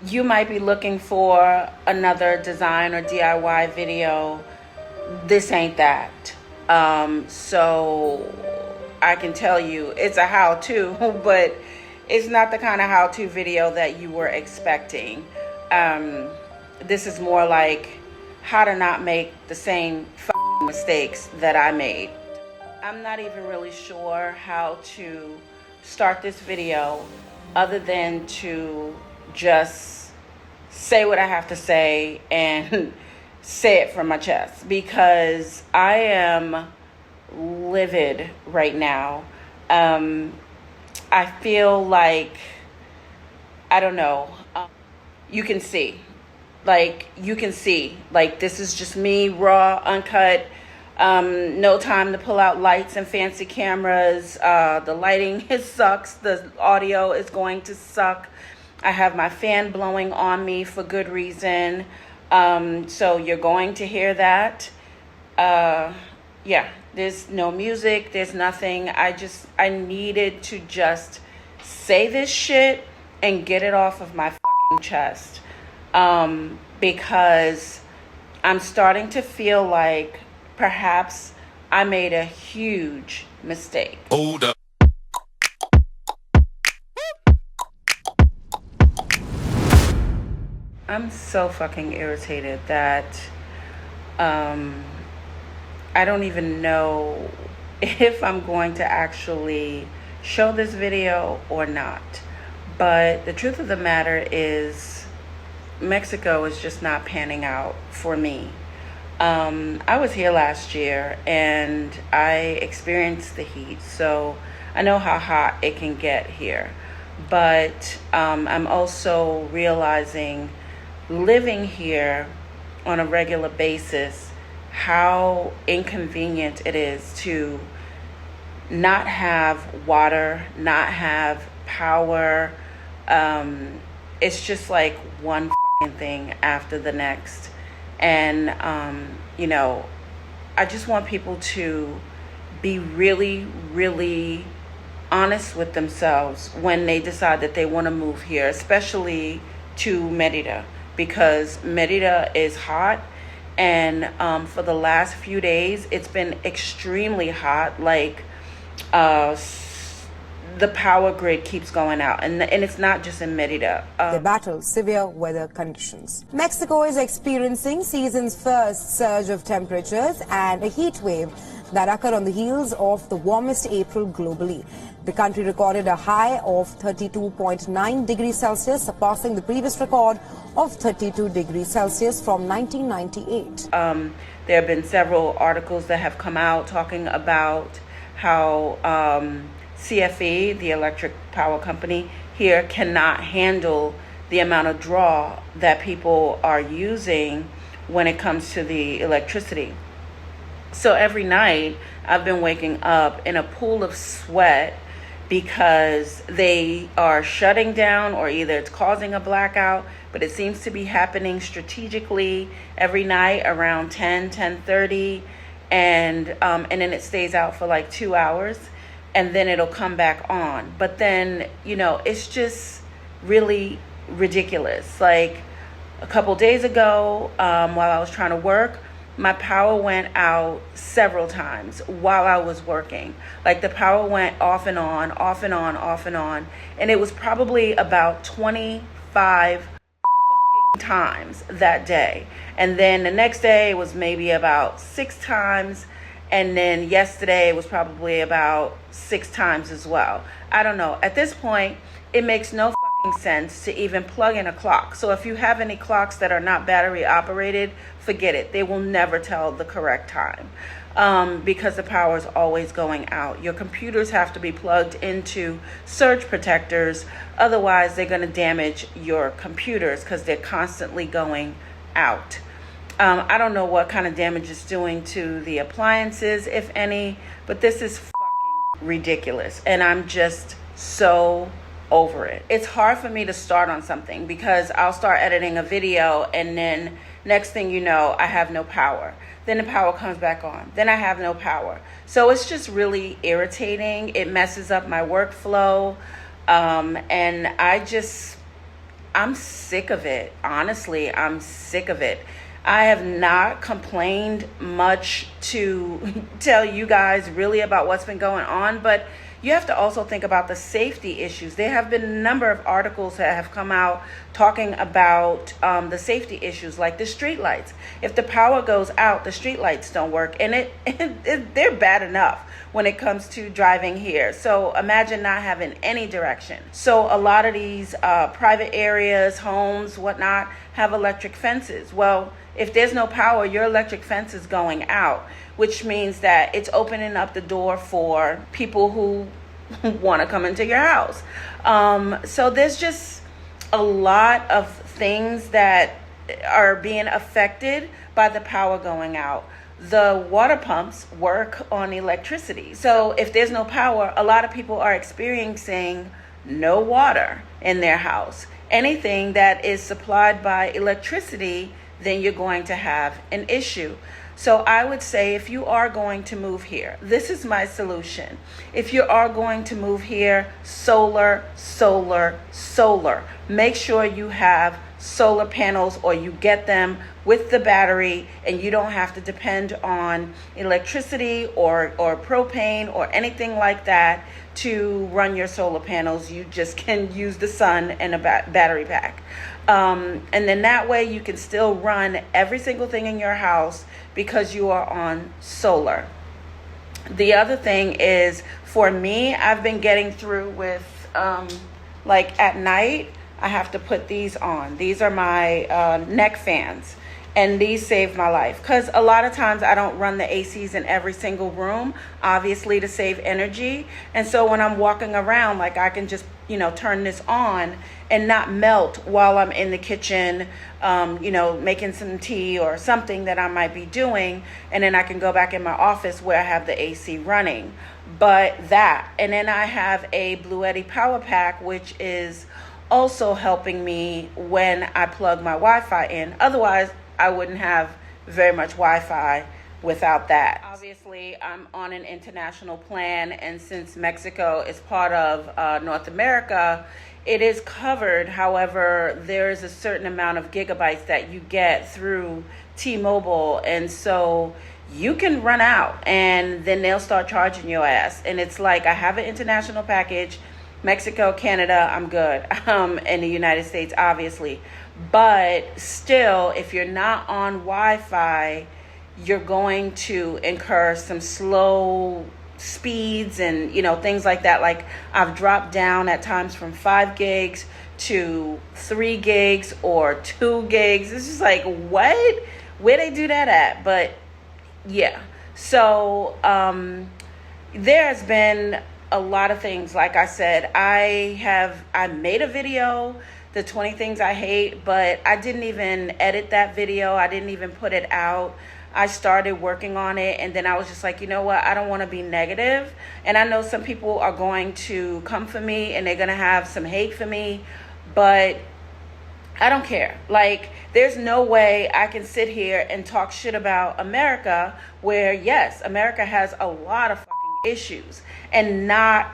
you might be looking for another design or DIY video. This ain't that. So I can tell you it's a how-to, but it's not the kind of how-to video that you were expecting. This is more like how to not make the same mistakes that I made. I'm not even really sure how to start this video other than to just say what I have to say and say it from my chest, because I am livid right now. I feel like, I don't know, you can see, like this is just me, raw, uncut. No time to pull out lights and fancy cameras. The lighting sucks. The audio is going to suck. I have my fan blowing on me for good reason. So you're going to hear that. Yeah, there's no music. There's nothing. I needed to just say this shit and get it off of my fucking chest. Because I'm starting to feel like perhaps I made a huge mistake. Hold up. I'm so fucking irritated that I don't even know if I'm going to actually show this video or not. But the truth of the matter is Mexico is just not panning out for me. I was here last year and I experienced the heat, so I know how hot it can get here. But I'm also realizing, living here on a regular basis, how inconvenient it is to not have water, not have power. It's just like one fucking thing after the next. And, I just want people to be really, really honest with themselves when they decide that they want to move here, especially to Merida, because Merida is hot. And for the last few days, it's been extremely hot. Like, the power grid keeps going out, and it's not just in Merida. They battle severe weather conditions. Mexico is experiencing season's first surge of temperatures and a heat wave that occurred on the heels of the warmest April globally. The country recorded a high of 32.9 degrees Celsius, surpassing the previous record of 32 degrees Celsius from 1998. There have been several articles that have come out talking about how CFE, the electric power company here, cannot handle the amount of draw that people are using when it comes to the electricity. So every night I've been waking up in a pool of sweat because they are shutting down, or either it's causing a blackout, but it seems to be happening strategically every night around 10:30, and then it stays out for like 2 hours, and then it'll come back on. But then, it's just really ridiculous. Like a couple days ago, while I was trying to work, my power went out several times while I was working. Like the power went off and on, off and on, off and on. And it was probably about 25 times that day. And then the next day it was maybe about 6 times. And then yesterday it was probably about 6 times as well. I don't know. At this point, it makes no sense to even plug in a clock. So if you have any clocks that are not battery operated, forget it. They will never tell the correct time because the power is always going out. Your computers have to be plugged into surge protectors. Otherwise, they're going to damage your computers because they're constantly going out. I don't know what kind of damage it's doing to the appliances, if any, but this is fucking ridiculous. And I'm just so over it. It's hard for me to start on something because I'll start editing a video and then next thing you know, I have no power. Then the power comes back on. Then I have no power. So it's just really irritating. It messes up my workflow. And I'm sick of it. Honestly, I'm sick of it. I have not complained much to tell you guys really about what's been going on, but you have to also think about the safety issues. There have been a number of articles that have come out talking about the safety issues, like the street lights. If the power goes out, the street lights don't work, and they're bad enough when it comes to driving here. So imagine not having any direction. So a lot of these private areas, homes, whatnot, have electric fences. Well, if there's no power, your electric fence is going out, which means that it's opening up the door for people who want to come into your house. So there's just a lot of things that are being affected by the power going out. The water pumps work on electricity. So if there's no power, a lot of people are experiencing no water in their house. Anything that is supplied by electricity, then you're going to have an issue. So I would say if you are going to move here, this is my solution. If you are going to move here, solar, solar, solar. Make sure you have solar panels, or you get them with the battery, and you don't have to depend on electricity or propane or anything like that to run your solar panels. You just can use the sun and a battery pack. And then that way you can still run every single thing in your house because you are on solar. The other thing is, for me, I've been getting through with, like at night, I have to put these on. These are my neck fans. And these saved my life, because a lot of times I don't run the ACs in every single room, obviously to save energy. And so when I'm walking around, like, I can just, turn this on and not melt while I'm in the kitchen, making some tea or something that I might be doing. And then I can go back in my office where I have the AC running. But that, and then I have a Bluetti power pack, which is also helping me when I plug my Wi-Fi in. Otherwise, I wouldn't have very much Wi-Fi without that. Obviously, I'm on an international plan, and since Mexico is part of North America, it is covered. However, there is a certain amount of gigabytes that you get through T-Mobile, and so you can run out, and then they'll start charging your ass. And it's like, I have an international package, Mexico, Canada, I'm good. In the United States, obviously. But still, if you're not on Wi-Fi, you're going to incur some slow speeds and, things like that. Like, I've dropped down at times from 5 gigs to 3 gigs or 2 gigs. It's just like, what? Where they do that at? But yeah. So there's been a lot of things. Like I said, I made a video, the 20 things I hate, but I didn't even edit that video. I didn't even put it out. I started working on it, and then I was just like, you know what? I don't want to be negative. And I know some people are going to come for me and they're going to have some hate for me, but I don't care. Like, there's no way I can sit here and talk shit about America, where, yes, America has a lot of fucking issues, and not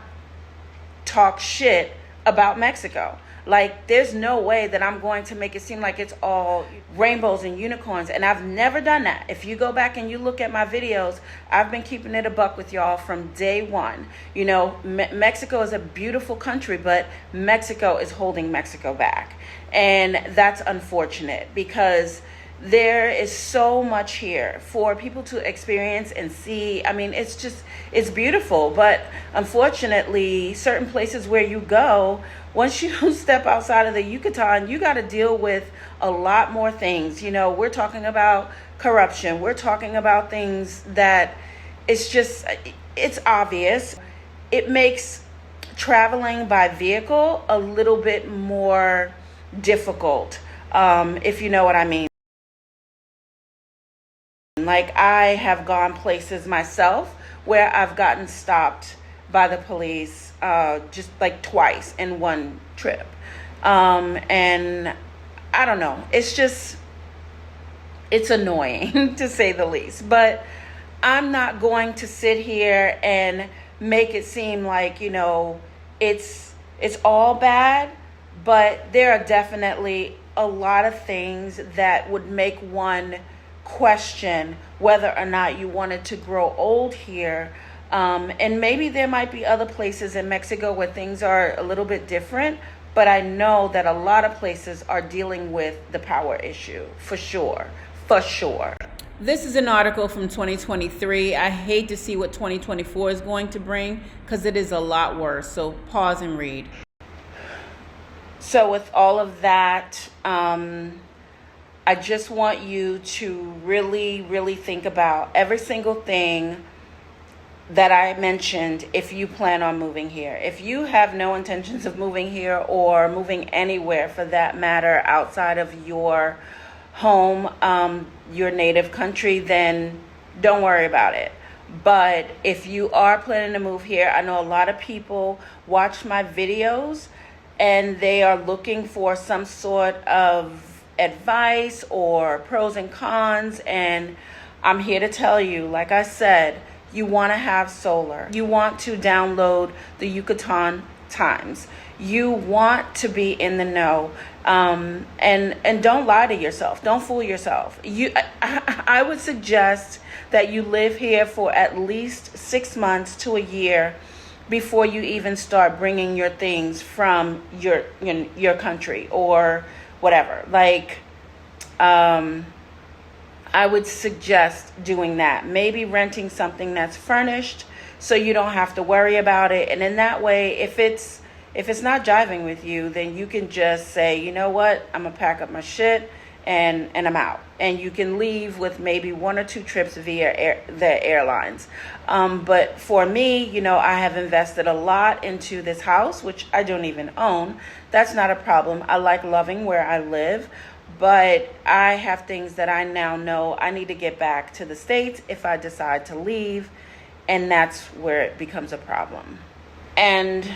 talk shit about Mexico. Like, there's no way that I'm going to make it seem like it's all rainbows and unicorns. And I've never done that. If you go back and you look at my videos, I've been keeping it a buck with y'all from day one. Mexico is a beautiful country, but Mexico is holding Mexico back. And that's unfortunate, because there is so much here for people to experience and see. I mean, it's beautiful. But unfortunately, certain places where you go, once you step outside of the Yucatan, you got to deal with a lot more things. We're talking about corruption. We're talking about things that it's obvious. It makes traveling by vehicle a little bit more difficult, if you know what I mean. Like, I have gone places myself where I've gotten stopped by the police just like twice in one trip. And I don't know. It's annoying to say the least. But I'm not going to sit here and make it seem like, it's all bad. But there are definitely a lot of things that would make one question whether or not you wanted to grow old here. And maybe there might be other places in Mexico where things are a little bit different, but I know that a lot of places are dealing with the power issue, for sure, for sure. This is an article from 2023. I hate to see what 2024 is going to bring because it is a lot worse. So pause and read. So with all of that, I just want you to really, really think about every single thing that I mentioned if you plan on moving here. If you have no intentions of moving here or moving anywhere for that matter outside of your home, your native country, then don't worry about it. But if you are planning to move here, I know a lot of people watch my videos and they are looking for some sort of advice or pros and cons, and I'm here to tell you, like I said, you want to have solar. You want to download the Yucatan Times. You want to be in the know, and don't lie to yourself. Don't fool yourself. I would suggest that you live here for at least 6 months to a year before you even start bringing your things from your country or whatever. Like, I would suggest doing that. Maybe renting something that's furnished so you don't have to worry about it. And in that way, if it's not jiving with you, then you can just say, you know what, I'm gonna pack up my shit and I'm out. And you can leave with maybe 1 or 2 trips via the airlines. But for me, I have invested a lot into this house, which I don't even own. That's not a problem. I like loving where I live. But I have things that I now know I need to get back to the States if I decide to leave. And that's where it becomes a problem. And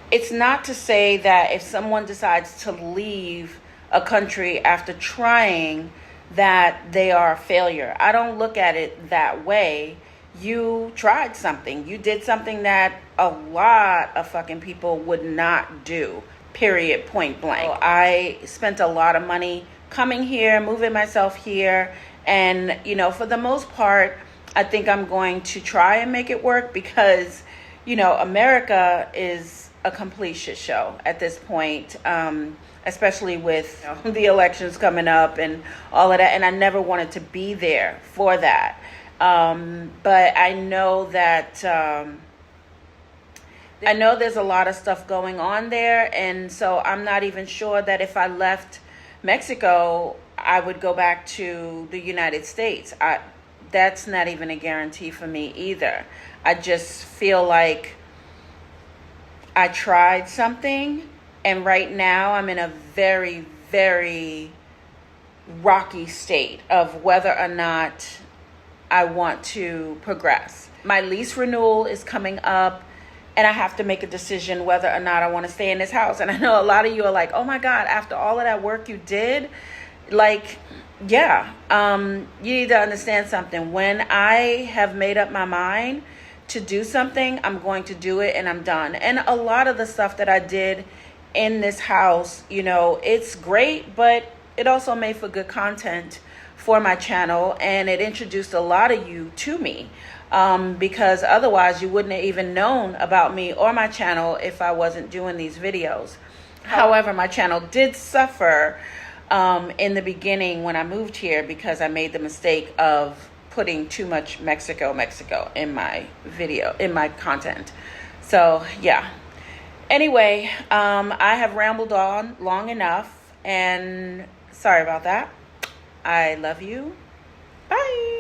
it's not to say that if someone decides to leave a country after trying, that they are a failure. I don't look at it that way. You tried something. You did something that a lot of fucking people would not do. Period. Point blank. So I spent a lot of money coming here, moving myself here. And, for the most part, I think I'm going to try and make it work because, America is a complete shit show at this point, especially with the elections coming up and all of that. And I never wanted to be there for that. But I know that I know there's a lot of stuff going on there. And so I'm not even sure that if I left Mexico, I would go back to the United States. That's not even a guarantee for me either. I just feel like I tried something, and right now I'm in a very, very rocky state of whether or not I want to progress. My lease renewal is coming up, and I have to make a decision whether or not I want to stay in this house. And I know a lot of you are like, oh my God, after all of that work you did, like, yeah, you need to understand something. When I have made up my mind to do something, I'm going to do it and I'm done. And a lot of the stuff that I did in this house, it's great, but it also made for good content for my channel, and it introduced a lot of you to me. Because otherwise you wouldn't have even known about me or my channel if I wasn't doing these videos. However, my channel did suffer in the beginning when I moved here because I made the mistake of putting too much Mexico in my video, in my content. So yeah. Anyway, I have rambled on long enough, and sorry about that. I love you. Bye.